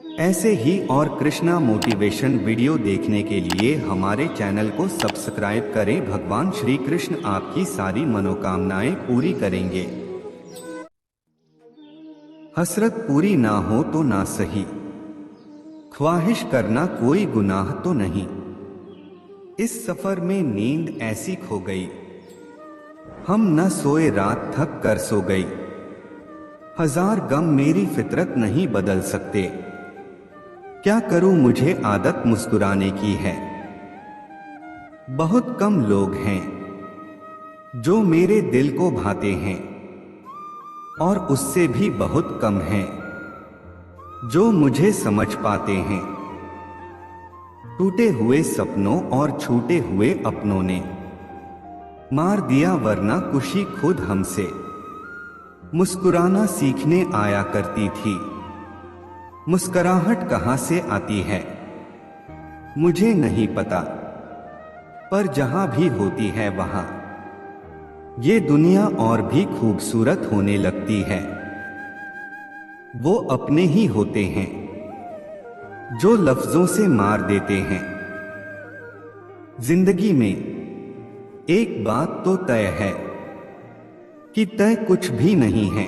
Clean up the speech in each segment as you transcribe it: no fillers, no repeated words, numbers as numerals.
ऐसे ही और Krishna motivation video देखने के लिए हमारे चैनल को सब्सक्राइब करें। भगवान श्री कृष्ण आपकी सारी मनोकामनाएं पूरी करेंगे। हसरत पूरी ना हो तो ना सही, ख्वाहिश करना कोई गुनाह तो नहीं। इस सफर में नींद ऐसी खो गई, हम न सोए, रात थक कर सो गई। हजार गम मेरी फितरत नहीं बदल सकते, क्या करूं मुझे आदत मुस्कुराने की है। बहुत कम लोग हैं जो मेरे दिल को भाते हैं, और उससे भी बहुत कम हैं जो मुझे समझ पाते हैं। टूटे हुए सपनों और छूटे हुए अपनों ने मार दिया वरना खुशी खुद हमसे मुस्कुराना सीखने आया करती थी। मुस्कुराहट कहां से आती है मुझे नहीं पता, पर जहां भी होती है वहां ये दुनिया और भी खूबसूरत होने लगती है। वो अपने ही होते हैं जो लफ्जों से मार देते हैं। जिंदगी में एक बात तो तय है कि तय कुछ भी नहीं है।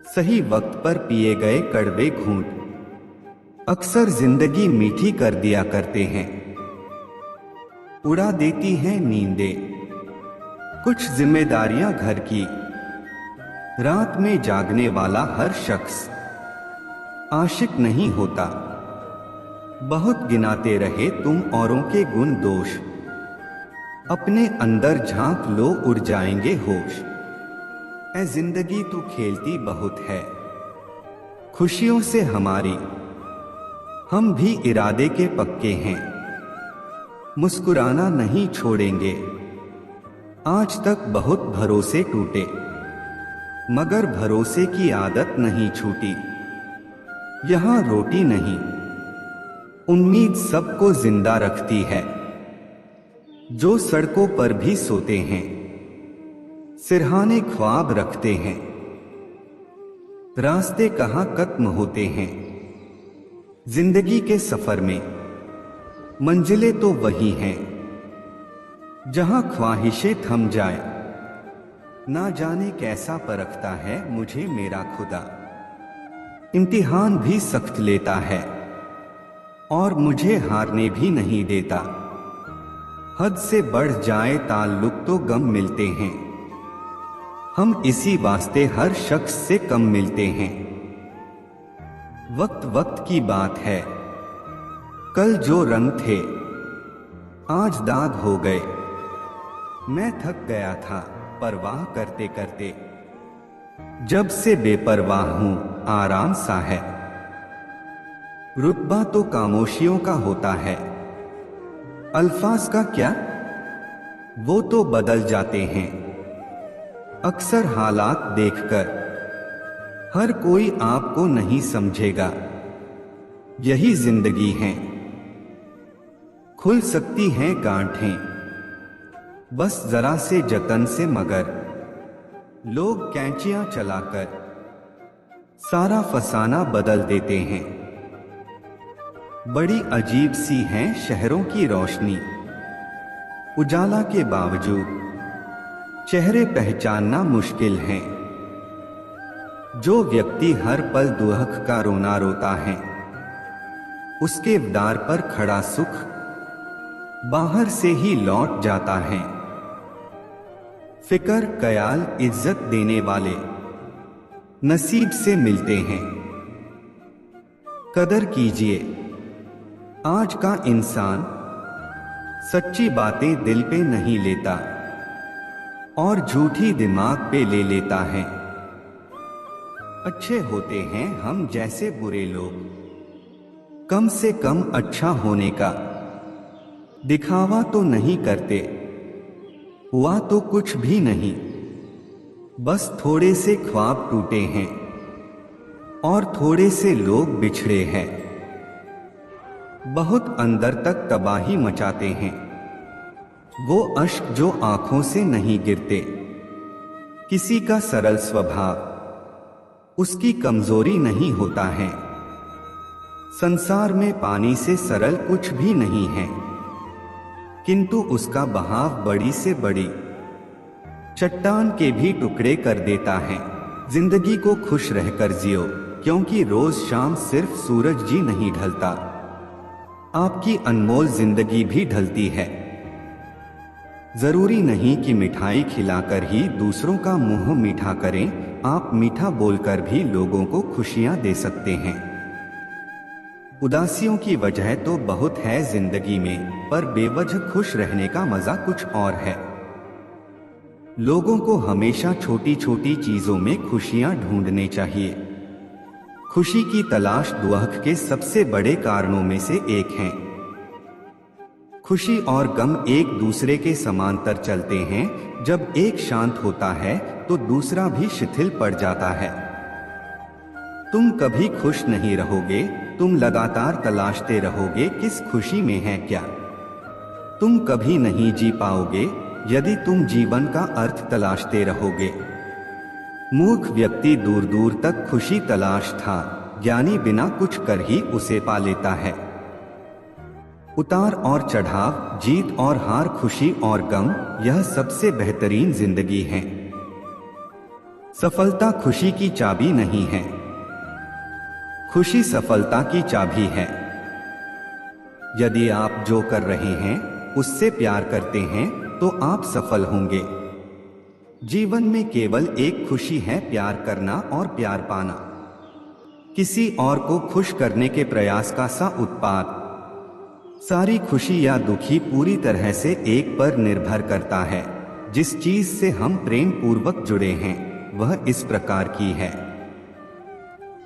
सही वक्त पर पिए गए कड़वे घूंट अक्सर जिंदगी मीठी कर दिया करते हैं। उड़ा देती हैं नींदें कुछ जिम्मेदारियां घर की, रात में जागने वाला हर शख्स आशिक नहीं होता। बहुत गिनाते रहे तुम औरों के गुण दोष, अपने अंदर झांक लो उड़ जाएंगे होश। ऐ जिंदगी तू खेलती बहुत है खुशियों से हमारी, हम भी इरादे के पक्के हैं, मुस्कुराना नहीं छोड़ेंगे। आज तक बहुत भरोसे टूटे मगर भरोसे की आदत नहीं छूटी। यहां रोटी नहीं उम्मीद सबको जिंदा रखती है, जो सड़कों पर भी सोते हैं सिरहाने ख्वाब रखते हैं। रास्ते कहां खत्म होते हैं जिंदगी के सफर में, मंजिलें तो वही हैं जहां ख्वाहिशें थम जाए। ना जाने कैसा परखता है मुझे मेरा खुदा, इम्तिहान भी सख्त लेता है और मुझे हारने भी नहीं देता। हद से बढ़ जाए ताल्लुक तो गम मिलते हैं, हम इसी वास्ते हर शख्स से कम मिलते हैं। वक्त वक्त की बात है, कल जो रंग थे आज दाग हो गए। मैं थक गया था परवाह करते करते, जब से बेपरवाह हूं आराम सा है। रुतबा तो खामोशियों का होता है, अल्फाज का क्या, वो तो बदल जाते हैं। अक्सर हालात देखकर हर कोई आपको नहीं समझेगा, यही जिंदगी है। खुल सकती हैं गांठें बस जरा से जतन से, मगर लोग कैंचियां चलाकर सारा फसाना बदल देते हैं। बड़ी अजीब सी है शहरों की रोशनी, उजाला के बावजूद चेहरे पहचानना मुश्किल है। जो व्यक्ति हर पल दुख का रोना रोता है, उसके द्वार पर खड़ा सुख बाहर से ही लौट जाता है। फिकर ख्याल इज्जत देने वाले नसीब से मिलते हैं। कदर कीजिए आज का इंसान, सच्ची बातें दिल पे नहीं लेता और झूठी दिमाग पे ले लेता है। अच्छे होते हैं हम जैसे बुरे लोग, कम से कम अच्छा होने का दिखावा तो नहीं करते। हुआ तो कुछ भी नहीं, बस थोड़े से ख्वाब टूटे हैं और थोड़े से लोग बिछड़े हैं। बहुत अंदर तक तबाही मचाते हैं वो अश्क जो आंखों से नहीं गिरते। किसी का सरल स्वभाव उसकी कमजोरी नहीं होता है। संसार में पानी से सरल कुछ भी नहीं है, किंतु उसका बहाव बड़ी से बड़ी चट्टान के भी टुकड़े कर देता है। जिंदगी को खुश रहकर जियो, क्योंकि रोज शाम सिर्फ सूरज जी नहीं ढलता, आपकी अनमोल जिंदगी भी ढलती है। जरूरी नहीं कि मिठाई खिलाकर ही दूसरों का मुंह मीठा करें, आप मीठा बोलकर भी लोगों को खुशियां दे सकते हैं। उदासियों की वजह तो बहुत है जिंदगी में, पर बेवजह खुश रहने का मजा कुछ और है। लोगों को हमेशा छोटी छोटी चीजों में खुशियां ढूंढने चाहिए। खुशी की तलाश दुख के सबसे बड़े कारणों में से एक है। खुशी और गम एक दूसरे के समांतर चलते हैं। जब एक शांत होता है तो दूसरा भी शिथिल पड़ जाता है। तुम कभी खुश नहीं रहोगे, तुम लगातार तलाशते रहोगे किस खुशी में है क्या। तुम कभी नहीं जी पाओगे यदि तुम जीवन का अर्थ तलाशते रहोगे। मूर्ख व्यक्ति दूर दूर तक खुशी तलाश था, ज्ञानी बिना कुछ कर ही उसे पा लेता है। उतार और चढ़ाव, जीत और हार, खुशी और गम, यह सबसे बेहतरीन जिंदगी है। सफलता खुशी की चाबी नहीं है, खुशी सफलता की चाबी है। यदि आप जो कर रहे हैं उससे प्यार करते हैं तो आप सफल होंगे। जीवन में केवल एक खुशी है, प्यार करना और प्यार पाना। किसी और को खुश करने के प्रयास का सा उत्पाद। सारी खुशी या दुखी पूरी तरह से एक पर निर्भर करता है। जिस चीज से हम प्रेम पूर्वक जुड़े हैं वह इस प्रकार की है।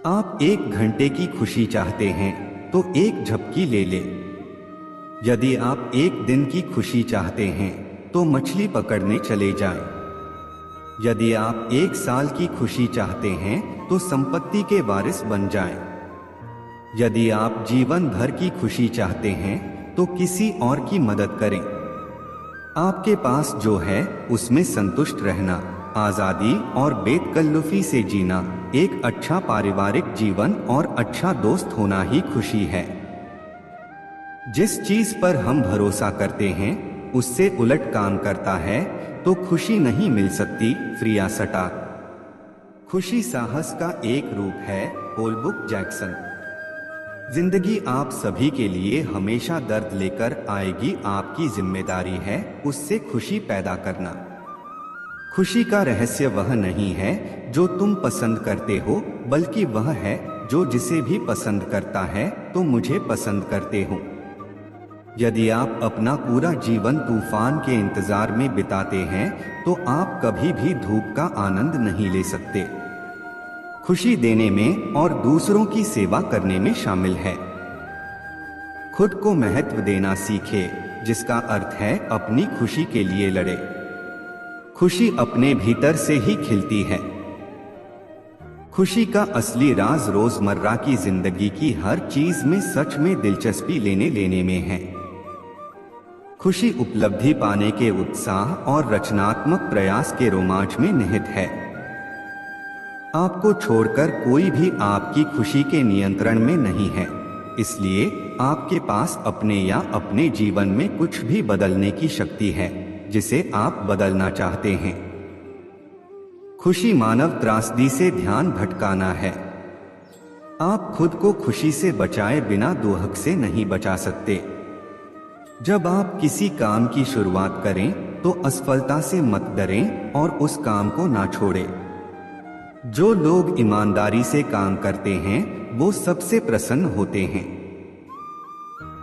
आप 1 घंटे की खुशी चाहते हैं तो एक झपकी ले ले। यदि आप 1 दिन की खुशी चाहते हैं तो मछली पकड़ने चले जाएं। यदि आप 1 साल की खुशी चाहते हैं तो संपत्ति के वारिस बन जाएं। यदि आप जीवन भर की खुशी चाहते हैं तो किसी और की मदद करें। आपके पास जो है उसमें संतुष्ट रहना, आजादी और बेतकल्लुफी से जीना, एक अच्छा पारिवारिक जीवन और अच्छा दोस्त होना ही खुशी है। जिस चीज पर हम भरोसा करते हैं उससे उलट काम करता है तो खुशी नहीं मिल सकती। फ्रिया सटाक। खुशी साहस का एक रूप है। होलबुक जैक्सन। जिंदगी आप सभी के लिए हमेशा दर्द लेकर आएगी, आपकी जिम्मेदारी है उससे खुशी पैदा करना। खुशी का रहस्य वह नहीं है जो तुम पसंद करते हो, बल्कि वह है जो जिसे भी पसंद करता है तो मुझे पसंद करते हो। यदि आप अपना पूरा जीवन तूफान के इंतजार में बिताते हैं तो आप कभी भी धूप का आनंद नहीं ले सकते। खुशी देने में और दूसरों की सेवा करने में शामिल है। खुद को महत्व देना सीखे, जिसका अर्थ है अपनी खुशी के लिए लड़े। खुशी अपने भीतर से ही खिलती है। खुशी का असली राज रोजमर्रा की जिंदगी की हर चीज में सच में दिलचस्पी लेने में है। खुशी उपलब्धि पाने के उत्साह और रचनात्मक प्रयास के रोमांच में निहित है। आपको छोड़कर कोई भी आपकी खुशी के नियंत्रण में नहीं है, इसलिए आपके पास अपने या अपने जीवन में कुछ भी बदलने की शक्ति है जिसे आप बदलना चाहते हैं। खुशी मानव त्रासदी से ध्यान भटकाना है। आप खुद को खुशी से बचाए बिना दुख से नहीं बचा सकते। जब आप किसी काम की शुरुआत करें तो असफलता से मत डरें और उस काम को ना छोड़ें। जो लोग ईमानदारी से काम करते हैं वो सबसे प्रसन्न होते हैं।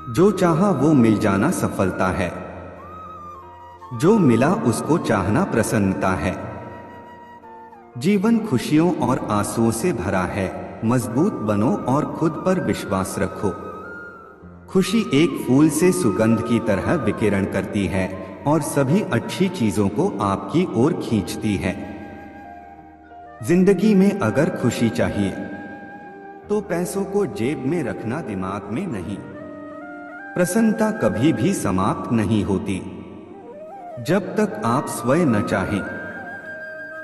जो चाहा वो मिल जाना सफलता है। जो मिला उसको चाहना प्रसन्नता है। जीवन खुशियों और आंसुओं से भरा है। मजबूत बनो और खुद पर विश्वास रखो। खुशी एक फूल से सुगंध की तरह विकिरण करती है और सभी अच्छी चीजों को आपकी ओर खींचती है। जिंदगी में अगर खुशी चाहिए तो पैसों को जेब में रखना, दिमाग में नहीं। प्रसन्नता कभी भी समाप्त नहीं होती जब तक आप स्वयं न चाहें।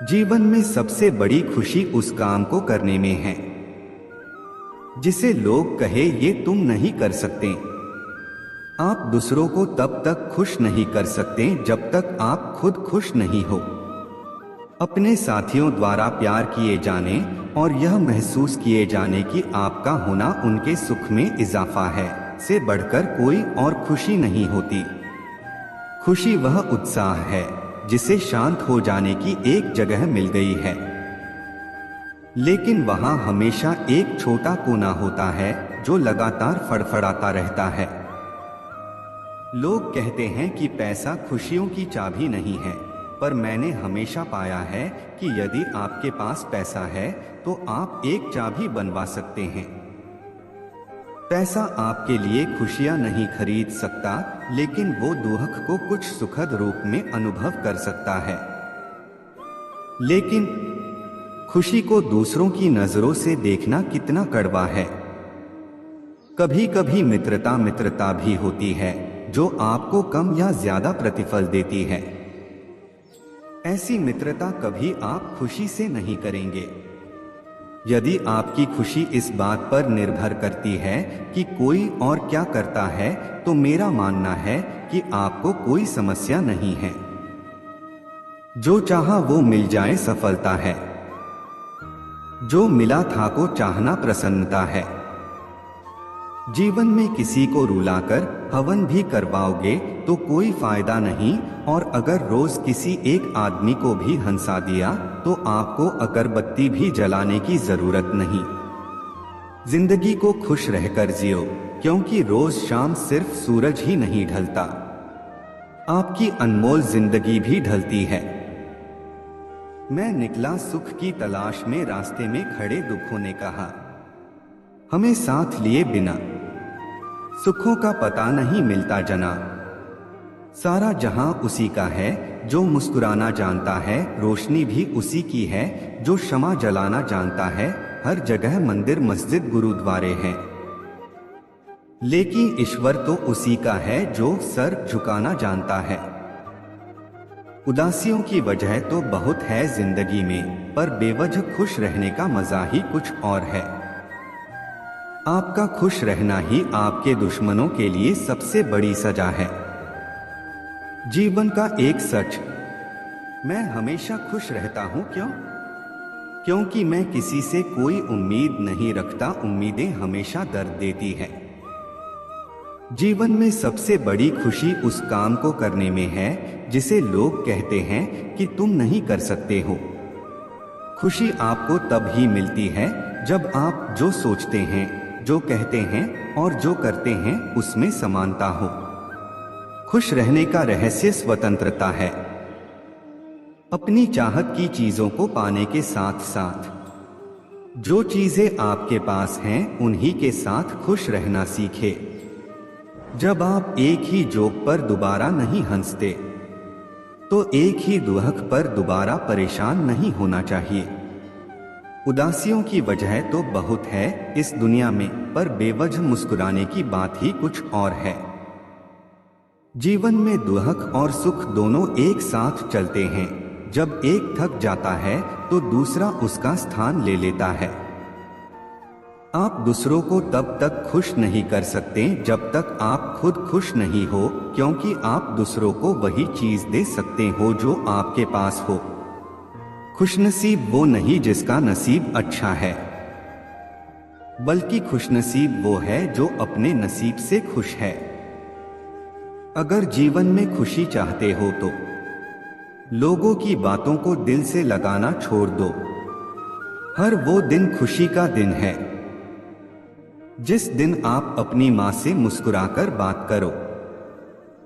जीवन में सबसे बड़ी खुशी उस काम को करने में है जिसे लोग कहे ये तुम नहीं कर सकते। आप दूसरों को तब तक खुश नहीं कर सकते जब तक आप खुद खुश नहीं हो। अपने साथियों द्वारा प्यार किए जाने और यह महसूस किए जाने कि आपका होना उनके सुख में इजाफा है से बढ़कर कोई और खुशी नहीं होती। खुशी वह उत्साह है जिसे शांत हो जाने की एक जगह मिल गई है, लेकिन वहां हमेशा एक छोटा कोना होता है जो लगातार फड़फड़ाता रहता है। लोग कहते हैं कि पैसा खुशियों की चाबी नहीं है, पर मैंने हमेशा पाया है कि यदि आपके पास पैसा है तो आप एक चाबी बनवा सकते हैं। पैसा आपके लिए खुशियां नहीं खरीद सकता, लेकिन वो दुख को कुछ सुखद रूप में अनुभव कर सकता है। लेकिन खुशी को दूसरों की नजरों से देखना कितना कड़वा है। कभी कभी मित्रता भी होती है जो आपको कम या ज्यादा प्रतिफल देती है। ऐसी मित्रता कभी आप खुशी से नहीं करेंगे। यदि आपकी खुशी इस बात पर निर्भर करती है कि कोई और क्या करता है, तो मेरा मानना है कि आपको कोई समस्या नहीं है। जो चाहा वो मिल जाए सफलता है। जो मिला था को चाहना प्रसन्नता है। जीवन में किसी को रुलाकर हवन भी करवाओगे तो कोई फायदा नहीं, और अगर रोज किसी एक आदमी को भी हंसा दिया तो आपको अगरबत्ती भी जलाने की जरूरत नहीं। जिंदगी को खुश रहकर जियो, क्योंकि रोज शाम सिर्फ सूरज ही नहीं ढलता, आपकी अनमोल जिंदगी भी ढलती है। मैं निकला सुख की तलाश में, रास्ते में खड़े दुखों ने कहा हमें साथ लिए बिना सुखों का पता नहीं मिलता जना। सारा जहां उसी का है जो मुस्कुराना जानता है, रोशनी भी उसी की है जो शमा जलाना जानता है। हर जगह मंदिर मस्जिद गुरुद्वारे हैं, लेकिन ईश्वर तो उसी का है जो सर झुकाना जानता है। उदासियों की वजह तो बहुत है जिंदगी में, पर बेवजह खुश रहने का मजा ही कुछ और है। आपका खुश रहना ही आपके दुश्मनों के लिए सबसे बड़ी सजा है। जीवन का एक सच, मैं हमेशा खुश रहता हूं। क्यों? क्योंकि मैं किसी से कोई उम्मीद नहीं रखता। उम्मीदें हमेशा दर्द देती है। जीवन में सबसे बड़ी खुशी उस काम को करने में है जिसे लोग कहते हैं कि तुम नहीं कर सकते हो। खुशी आपको तब ही मिलती है जब आप जो सोचते हैं, जो कहते हैं और जो करते हैं उसमें समानता हो। खुश रहने का रहस्य स्वतंत्रता है। अपनी चाहत की चीजों को पाने के साथ साथ जो चीजें आपके पास हैं उन्हीं के साथ खुश रहना सीखे। जब आप एक ही जोक पर दोबारा नहीं हंसते, तो एक ही दुख पर दोबारा परेशान नहीं होना चाहिए। उदासियों की वजह तो बहुत है इस दुनिया में, पर बेवजह मुस्कुराने की बात ही कुछ और है। जीवन में दुख और सुख दोनों एक साथ चलते हैं। जब एक थक जाता है तो दूसरा उसका स्थान ले लेता है। आप दूसरों को तब तक खुश नहीं कर सकते जब तक आप खुद खुश नहीं हो, क्योंकि आप दूसरों को वही चीज दे सकते हो जो आपके पास हो। खुशनसीब वो नहीं जिसका नसीब अच्छा है, बल्कि खुशनसीब वो है जो अपने नसीब से खुश है। अगर जीवन में खुशी चाहते हो तो लोगों की बातों को दिल से लगाना छोड़ दो। हर वो दिन खुशी का दिन है जिस दिन आप अपनी मां से मुस्कुराकर बात करो।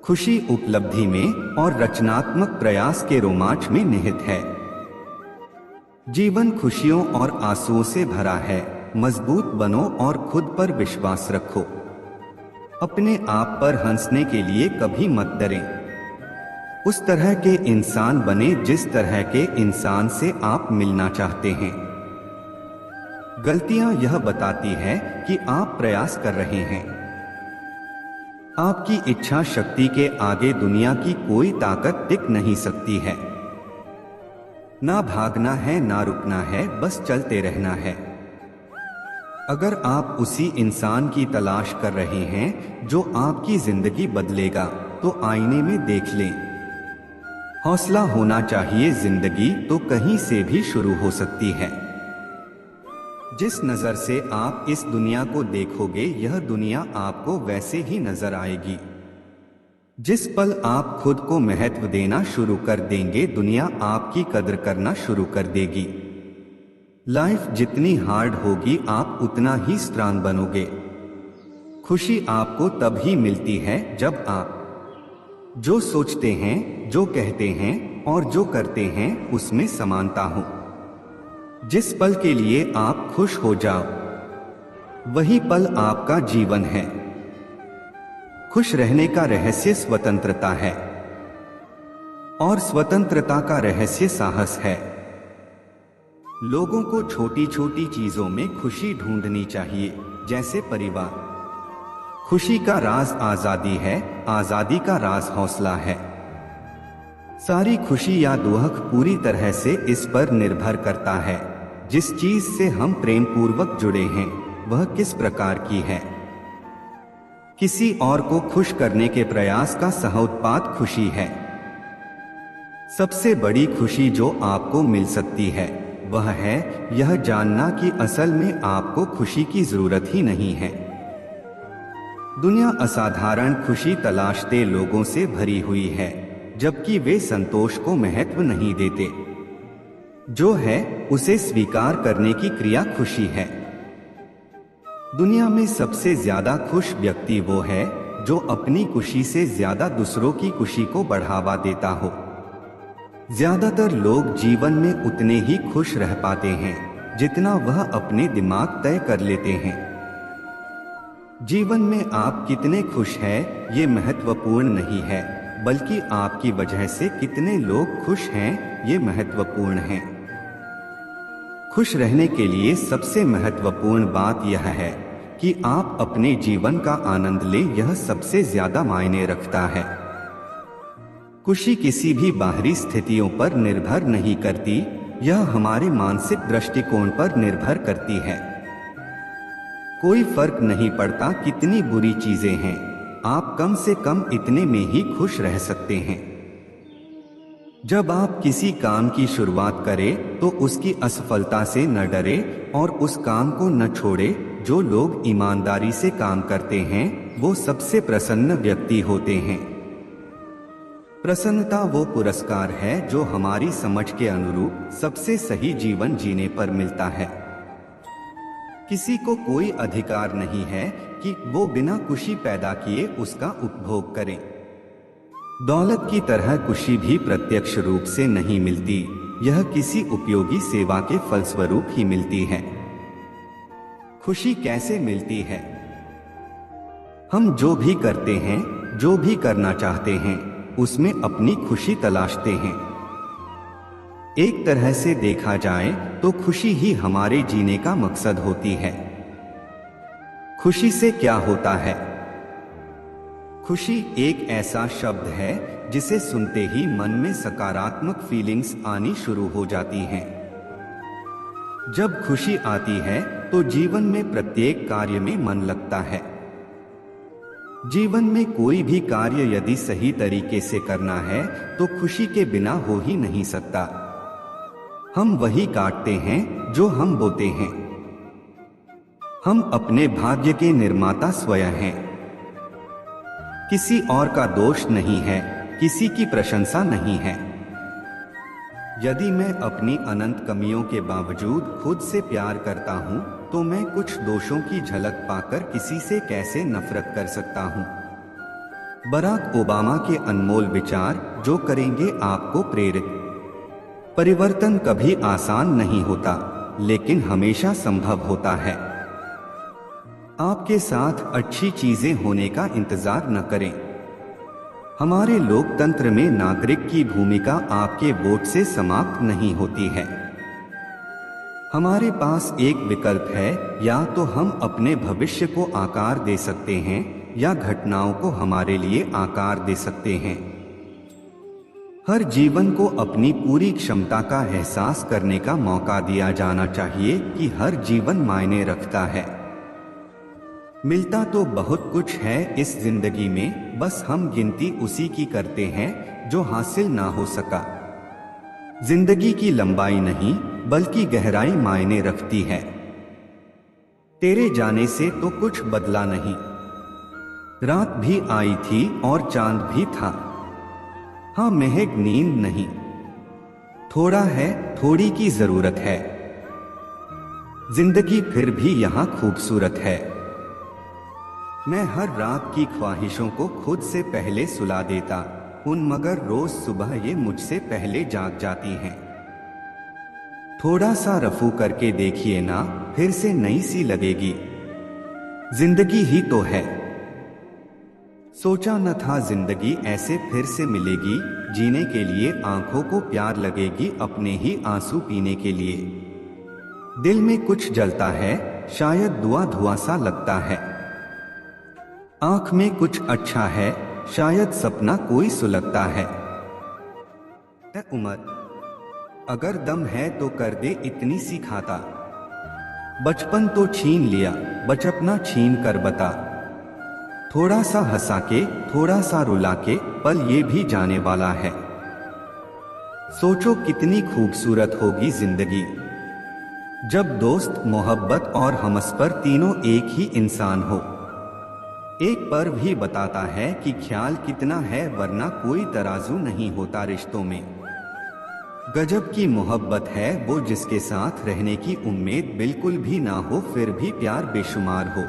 खुशी उपलब्धि में और रचनात्मक प्रयास के रोमांच में निहित है। जीवन खुशियों और आंसुओं से भरा है। मजबूत बनो और खुद पर विश्वास रखो। अपने आप पर हंसने के लिए कभी मत डरें। उस तरह के इंसान बने जिस तरह के इंसान से आप मिलना चाहते हैं। गलतियां यह बताती है कि आप प्रयास कर रहे हैं। आपकी इच्छा शक्ति के आगे दुनिया की कोई ताकत टिक नहीं सकती है। ना भागना है ना रुकना है, बस चलते रहना है। अगर आप उसी इंसान की तलाश कर रहे हैं जो आपकी जिंदगी बदलेगा, तो आईने में देख लें। हौसला होना चाहिए, जिंदगी तो कहीं से भी शुरू हो सकती है। जिस नजर से आप इस दुनिया को देखोगे, यह दुनिया आपको वैसे ही नजर आएगी। जिस पल आप खुद को महत्व देना शुरू कर देंगे, दुनिया आपकी कदर करना शुरू कर देगी। लाइफ जितनी हार्ड होगी, आप उतना ही स्ट्रांग बनोगे। खुशी आपको तब ही मिलती है जब आप जो सोचते हैं, जो कहते हैं और जो करते हैं, उसमें समानता हो। जिस पल के लिए आप खुश हो जाओ, वही पल आपका जीवन है। खुश रहने का रहस्य स्वतंत्रता है, और स्वतंत्रता का रहस्य साहस है। लोगों को छोटी छोटी चीजों में खुशी ढूंढनी चाहिए, जैसे परिवार। खुशी का राज आजादी है, आजादी का राज हौसला है। सारी खुशी या दुख पूरी तरह से इस पर निर्भर करता है, जिस चीज से हम प्रेम पूर्वक जुड़े हैं वह किस प्रकार की है। किसी और को खुश करने के प्रयास का सहोत्पाद खुशी है। सबसे बड़ी खुशी जो आपको मिल सकती है, वह है यह जानना कि असल में आपको खुशी की जरूरत ही नहीं है। दुनिया असाधारण खुशी तलाशते लोगों से भरी हुई है, जबकि वे संतोष को महत्व नहीं देते। जो है उसे स्वीकार करने की क्रिया खुशी है। दुनिया में सबसे ज्यादा खुश व्यक्ति वो है जो अपनी खुशी से ज्यादा दूसरों की खुशी को बढ़ावा देता हो। ज्यादातर लोग जीवन में उतने ही खुश रह पाते हैं जितना वह अपने दिमाग तय कर लेते हैं। जीवन में आप कितने खुश हैं ये महत्वपूर्ण नहीं है, बल्कि आपकी वजह से कितने लोग खुश हैं ये महत्वपूर्ण है। खुश रहने के लिए सबसे महत्वपूर्ण बात यह है कि आप अपने जीवन का आनंद लें, यह सबसे ज्यादा मायने रखता है। खुशी किसी भी बाहरी स्थितियों पर निर्भर नहीं करती, यह हमारे मानसिक दृष्टिकोण पर निर्भर करती है। कोई फर्क नहीं पड़ता कितनी बुरी चीजें हैं, आप कम से कम इतने में ही खुश रह सकते हैं। जब आप किसी काम की शुरुआत करें तो उसकी असफलता से न डरें और उस काम को न छोड़ें। जो लोग ईमानदारी से काम करते हैं वो सबसे प्रसन्न व्यक्ति होते हैं। प्रसन्नता वो पुरस्कार है जो हमारी समझ के अनुरूप सबसे सही जीवन जीने पर मिलता है। किसी को कोई अधिकार नहीं है कि वो बिना खुशी पैदा किए उसका उपभोग करे। दौलत की तरह खुशी भी प्रत्यक्ष रूप से नहीं मिलती, यह किसी उपयोगी सेवा के फलस्वरूप ही मिलती है। खुशी कैसे मिलती है? हम जो भी करते हैं, जो भी करना चाहते हैं, उसमें अपनी खुशी तलाशते हैं। एक तरह से देखा जाए तो खुशी ही हमारे जीने का मकसद होती है। खुशी से क्या होता है? खुशी एक ऐसा शब्द है जिसे सुनते ही मन में सकारात्मक फीलिंग्स आनी शुरू हो जाती हैं। जब खुशी आती है तो जीवन में प्रत्येक कार्य में मन लगता है। जीवन में कोई भी कार्य यदि सही तरीके से करना है तो खुशी के बिना हो ही नहीं सकता। हम वही काटते हैं जो हम बोते हैं। हम अपने भाग्य के निर्माता स्वयं हैं। किसी और का दोष नहीं है, किसी की प्रशंसा नहीं है। यदि मैं अपनी अनंत कमियों के बावजूद खुद से प्यार करता हूं, तो मैं कुछ दोषों की झलक पाकर किसी से कैसे नफरत कर सकता हूं? बराक ओबामा के अनमोल विचार जो करेंगे आपको प्रेरित। परिवर्तन कभी आसान नहीं होता, लेकिन हमेशा संभव होता है। आपके साथ अच्छी चीजें होने का इंतजार न करें। हमारे लोकतंत्र में नागरिक की भूमिका आपके वोट से समाप्त नहीं होती है। हमारे पास एक विकल्प है, या तो हम अपने भविष्य को आकार दे सकते हैं या घटनाओं को हमारे लिए आकार दे सकते हैं। हर जीवन को अपनी पूरी क्षमता का एहसास करने का मौका दिया जाना चाहिए कि हर जीवन मायने रखता है। मिलता तो बहुत कुछ है इस जिंदगी में, बस हम गिनती उसी की करते हैं जो हासिल ना हो सका। जिंदगी की लंबाई नहीं बल्कि गहराई मायने रखती है। तेरे जाने से तो कुछ बदला नहीं, रात भी आई थी और चांद भी था। हाँ महक नींद नहीं, थोड़ा है, थोड़ी की जरूरत है। जिंदगी फिर भी यहाँ खूबसूरत है। मैं हर रात की ख्वाहिशों को खुद से पहले सुला देता उन, मगर रोज सुबह ये मुझसे पहले जाग जाती हैं। थोड़ा सा रफू करके देखिए ना, फिर से नई सी लगेगी। जिंदगी ही तो है। सोचा न था जिंदगी ऐसे फिर से मिलेगी, जीने के लिए आंखों को प्यार लगेगी, अपने ही आंसू पीने के लिए। दिल में कुछ जलता है, शायद दुआ धुआं सा लगता है। आंख में कुछ अच्छा है, शायद सपना कोई सुलगता है। ए उमर, अगर दम है तो कर दे इतनी सी खाता। बचपन तो छीन लिया, बचपना छीन कर बता। थोड़ा सा हंसा के, थोड़ा सा रुला के, पल ये भी जाने वाला है। सोचो कितनी खूबसूरत होगी जिंदगी, जब दोस्त, मोहब्बत और हमसफर तीनों एक ही इंसान हो। एक पर भी बताता है कि ख्याल कितना है, वरना कोई तराजू नहीं होता रिश्तों में। गजब की मोहब्बत है वो जिसके साथ रहने की उम्मीद बिल्कुल भी ना हो, फिर भी प्यार बेशुमार हो।